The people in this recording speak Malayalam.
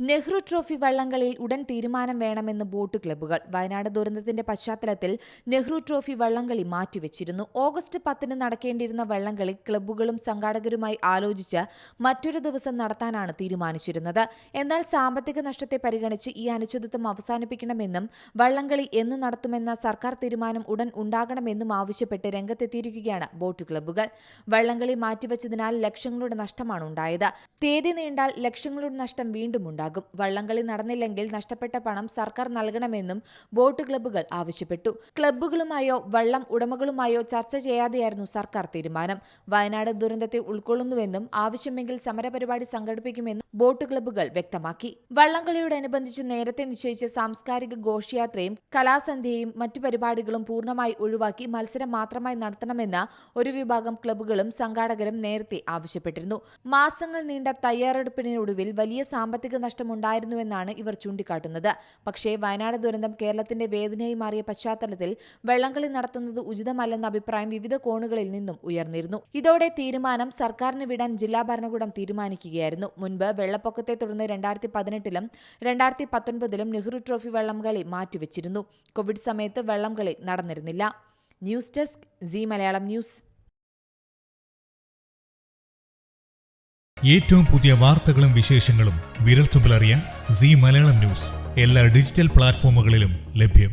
നെഹ്റു ട്രോഫി വള്ളംകളിയിൽ ഉടൻ തീരുമാനം വേണമെന്ന് ബോട്ട് ക്ലബ്ബുകൾ. വയനാട് ദുരന്തത്തിന്റെ പശ്ചാത്തലത്തിൽ നെഹ്റു ട്രോഫി വള്ളംകളി മാറ്റിവെച്ചിരുന്നു. ഓഗസ്റ്റ് 10 നടക്കേണ്ടിയിരുന്ന വള്ളംകളി ക്ലബ്ബുകളും സംഘാടകരുമായി ആലോചിച്ച് മറ്റൊരു ദിവസം നടത്താനാണ് തീരുമാനിച്ചിരുന്നത്. എന്നാൽ സാമ്പത്തിക നഷ്ടത്തെ പരിഗണിച്ച് ഈ അനിശ്ചിതത്വം അവസാനിപ്പിക്കണമെന്നും വള്ളംകളി എന്ന് നടത്തുമെന്ന സർക്കാർ തീരുമാനം ഉടൻ ഉണ്ടാകണമെന്നും ആവശ്യപ്പെട്ട് രംഗത്തെത്തിയിരിക്കുകയാണ് ബോട്ട് ക്ലബ്ബുകൾ. വള്ളംകളി മാറ്റിവെച്ചതിനാൽ ലക്ഷങ്ങളുടെ നഷ്ടമാണ് ഉണ്ടായത്. തീയതി നീണ്ടാൽ ലക്ഷങ്ങളുടെ നഷ്ടം വീണ്ടും ഉണ്ടാകും. വള്ളംകളി നടന്നില്ലെങ്കിൽ നഷ്ടപ്പെട്ട പണം സർക്കാർ നൽകണമെന്നും ബോട്ട് ക്ലബ്ബുകൾ ആവശ്യപ്പെട്ടു. ക്ലബ്ബുകളുമായോ വള്ളം ഉടമകളുമായോ ചർച്ച ചെയ്യാതെയായിരുന്നു സർക്കാർ തീരുമാനം. വയനാട് ദുരന്തത്തെ ഉൾക്കൊള്ളുന്നുവെന്നും ആവശ്യമെങ്കിൽ സമരപരിപാടി സംഘടിപ്പിക്കുമെന്നും ബോട്ട് ക്ലബ്ബുകൾ വ്യക്തമാക്കി. വള്ളംകളിയോടനുബന്ധിച്ച് നേരത്തെ നിശ്ചയിച്ച സാംസ്കാരിക ഘോഷയാത്രയും കലാസന്ധ്യയും മറ്റു പരിപാടികളും പൂർണ്ണമായി ഒഴിവാക്കി മത്സരം മാത്രമായി നടത്തണമെന്ന് ഒരു വിഭാഗം ക്ലബ്ബുകളും സംഘാടകരും നേരത്തെ ആവശ്യപ്പെട്ടിരുന്നു. മാസങ്ങൾ നീണ്ട തയ്യാറെടുപ്പിനൊടുവിൽ വലിയ സാമ്പത്തിക നഷ്ടമുണ്ടായിരുന്നുവെന്നാണ് ഇവർ ചൂണ്ടിക്കാട്ടുന്നത്. പക്ഷേ വയനാട് ദുരന്തം കേരളത്തിന്റെ വേദനയായി മാറിയ പശ്ചാത്തലത്തിൽ വള്ളംകളി നടത്തുന്നത് ഉചിതമല്ലെന്ന അഭിപ്രായം വിവിധ കോണുകളിൽ നിന്നും ഉയർന്നിരുന്നു. ഇതോടെ തീരുമാനം സർക്കാരിന് വിടാൻ ജില്ലാ ഭരണകൂടം തീരുമാനിക്കുകയായിരുന്നു. മുൻപ് വെള്ളപ്പൊക്കത്തെ തുടർന്ന് 2018-ലും 2019-ലും നെഹ്റു ട്രോഫി വള്ളംകളി മാറ്റിവെച്ചിരുന്നു. കോവിഡ് സമയത്ത് വള്ളംകളി നടന്നിരുന്നില്ല. News desk Zee Malayalam news. ഏറ്റവും പുതിയ വാർത്തകളും വിശേഷങ്ങളും വിരൽത്തുമ്പിലറിയാൻ സീ മലയാളം ന്യൂസ് എല്ലാ ഡിജിറ്റൽ പ്ലാറ്റ്ഫോമുകളിലും ലഭ്യം.